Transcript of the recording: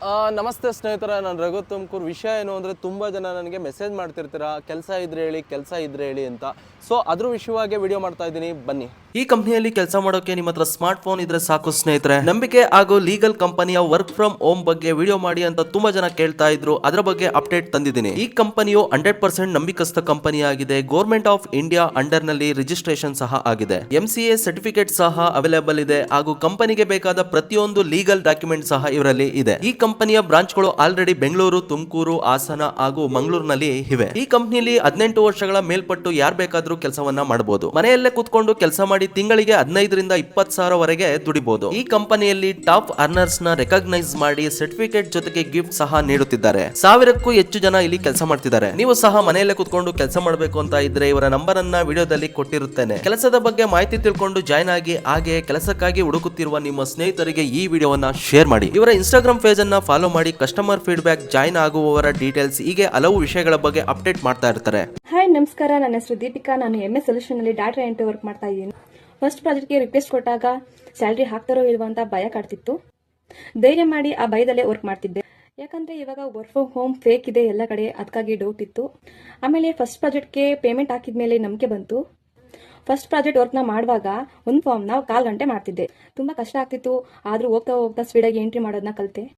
ನಮಸ್ತೆ ಸ್ನೇಹಿತರೆ, ನಾನು ರಘು ತುಮಕೂರು. ವಿಷಯ ಏನು ಅಂದರೆ, ತುಂಬ ಜನ ನನಗೆ ಮೆಸೇಜ್ ಮಾಡ್ತಿರ್ತೀರಾ, ಕೆಲಸ ಇದ್ರೆ ಹೇಳಿ ಅಂತ. ಸೊ ಅದ್ರ ವಿಷಯವಾಗಿ ವಿಡಿಯೋ ಮಾಡ್ತಾ ಇದ್ದೀನಿ, ಬನ್ನಿ. ಈ ಕಂಪನಿಯಲ್ಲಿ ಕೆಲಸ ಮಾಡೋಕೆ ನಿಮ್ಮ ಹತ್ರ ಸ್ಮಾರ್ಟ್ ಫೋನ್ ಇದ್ರೆ ಸಾಕು ಸ್ನೇಹಿತರೆ. ನಂಬಿಕೆ ಹಾಗೂ ಲೀಗಲ್ ಕಂಪನಿಯ ವರ್ಕ್ ಫ್ರಮ್ ಹೋಮ್ ಬಗ್ಗೆ ವಿಡಿಯೋ ಮಾಡಿ ಅಂತ ತುಂಬಾ ಜನ ಕೇಳ್ತಾ ಇದ್ರು. ಅದರ ಬಗ್ಗೆ ಅಪ್ಡೇಟ್ ತಂದಿದ್ದೀನಿ. ಈ ಕಂಪನಿಯು 100% ನಂಬಿಕಸ್ಥ ಕಂಪನಿ ಆಗಿದೆ. ಗೌರ್ಮೆಂಟ್ ಆಫ್ ಇಂಡಿಯಾ ಅಂಡರ್ ನಲ್ಲಿ ರಿಜಿಸ್ಟ್ರೇಷನ್ ಸಹ ಆಗಿದೆ. MCA ಸರ್ಟಿಫಿಕೇಟ್ ಸಹ ಅವೈಲೇಬಲ್ ಇದೆ ಹಾಗೂ ಕಂಪನಿಗೆ ಬೇಕಾದ ಪ್ರತಿಯೊಂದು ಲೀಗಲ್ ಡಾಕ್ಯುಮೆಂಟ್ ಸಹ ಇವರಲ್ಲಿ ಇದೆ. ಈ ಕಂಪನಿಯ ಬ್ರಾಂಚ್ ಗಳು ಆಲ್ರೆಡಿ ಬೆಂಗಳೂರು, ತುಮಕೂರು, ಹಾಸನ ಹಾಗೂ ಮಂಗಳೂರಿನಲ್ಲಿ ಇವೆ. ಈ ಕಂಪನಿಯಲ್ಲಿ 18 ವರ್ಷಗಳ ಮೇಲ್ಪಟ್ಟು ಯಾರು ಬೇಕಾದ್ರೂ ಕೆಲಸವನ್ನ ಮಾಡಬಹುದು. ಮನೆಯಲ್ಲೇ ಕೂತ್ಕೊಂಡು ಕೆಲಸ ಮಾಡಿ ತಿಂಗಳಿಗೆ 15 ರಿಂದ 20 ಸಾವಿರ ವರೆಗೆ ದುಡಿಬಹುದು. ಈ ಕಂಪನಿಯಲ್ಲಿ ಟಾಪ್ ಅರ್ನರ್ಸ್ ನ ರೆಕಗ್ನೈಸ್ ಮಾಡಿ ಸರ್ಟಿಫಿಕೇಟ್ ಜೊತೆಗೆ ಗಿಫ್ಟ್ ಸಹ ನೀಡುತ್ತಿದ್ದಾರೆ. 1000ಕ್ಕೂ ಹೆಚ್ಚು ಜನ ಇಲ್ಲಿ ಕೆಲಸ ಮಾಡ್ತಿದ್ದಾರೆ. ನೀವು ಸಹ ಮನೆಯಲ್ಲೇ ಕೂತ್ಕೊಂಡು ಕೆಲಸ ಮಾಡಬೇಕು ಅಂತ ಇದ್ರೆ ಇವರ ನಂಬರ್ ಅನ್ನ ವಿಡಿಯೋದಲ್ಲಿ ಕೊಟ್ಟಿರುತ್ತೇನೆ. ಕೆಲಸದ ಬಗ್ಗೆ ಮಾಹಿತಿ ತಿಳ್ಕೊಂಡು ಜಾಯ್ನ್ ಆಗಿ, ಹಾಗೆ ಕೆಲಸಕ್ಕಾಗಿ ಹುಡುಕುತ್ತಿರುವ ನಿಮ್ಮ ಸ್ನೇಹಿತರಿಗೆ ಈ ವಿಡಿಯೋವನ್ನ ಶೇರ್ ಮಾಡಿ. ಇವರ ಇನ್ಸ್ಟಾಗ್ರಾಮ್ ಪೇಜ್ ಅನ್ನ ಫಾಲೋ ಮಾಡಿ. ಕಸ್ಟಮರ್ ಫೀಡ್ಬ್ಯಾಕ್, ಜಾಯ್ನ್ ಆಗುವವರ ಡೀಟೇಲ್ಸ್, ಹೀಗೆ ಹಲವು ವಿಷಯಗಳ ಬಗ್ಗೆ ಅಪ್ಡೇಟ್ ಮಾಡ್ತಾ ಇರ್ತಾರೆ. ಹಾಯ್, ನಮಸ್ಕಾರ. ನನ್ನ ಹೆಸರು ದೀಪಿಕಾ. ನಾನು MS ಸೊಲ್ಯೂಷನ್ ಅಲ್ಲಿ ಡಾಟಾ ಎಂಟ್ರಿ ವರ್ಕ್ ಮಾಡ್ತಾ ಇದ್ದೀನಿ. ಫಸ್ಟ್ ಪ್ರಾಜೆಕ್ಟ್ಗೆ ರಿಕ್ವೆಸ್ಟ್ ಕೊಟ್ಟಾಗ ಸ್ಯಾಲ್ರಿ ಹಾಕ್ತಾರೋ ಇಲ್ವಾ ಅಂತ ಭಯ ಕಾಡ್ತಿತ್ತು. ಧೈರ್ಯ ಮಾಡಿ ಆ ಭಯದಲ್ಲೇ ವರ್ಕ್ ಮಾಡ್ತಿದ್ದೆ. ಯಾಕಂದ್ರೆ ಇವಾಗ ವರ್ಕ್ ಫ್ರಮ್ ಹೋಮ್ ಫೇಕ್ ಇದೆ ಎಲ್ಲ ಕಡೆ, ಅದಕ್ಕಾಗಿ ಡೌಟ್ ಇತ್ತು. ಆಮೇಲೆ ಫಸ್ಟ್ ಪ್ರಾಜೆಕ್ಟ್ಗೆ ಪೇಮೆಂಟ್ ಹಾಕಿದ್ಮೇಲೆ ನಂಬಿಕೆ ಬಂತು. ಫಸ್ಟ್ ಪ್ರಾಜೆಕ್ಟ್ ವರ್ಕ್ನ ಮಾಡುವಾಗ ಒಂದು ಫಾರ್ಮ್ನ 1/4 ಗಂಟೆ ಮಾಡ್ತಿದ್ದೆ. ತುಂಬಾ ಕಷ್ಟ ಆಗ್ತಿತ್ತು. ಆದ್ರೂ ಹೋಗ್ತಾ ಹೋಗ್ತಾ ಸ್ಪೀಡಾಗಿ ಎಂಟ್ರಿ ಮಾಡೋದನ್ನ ಕಲಿತೆ.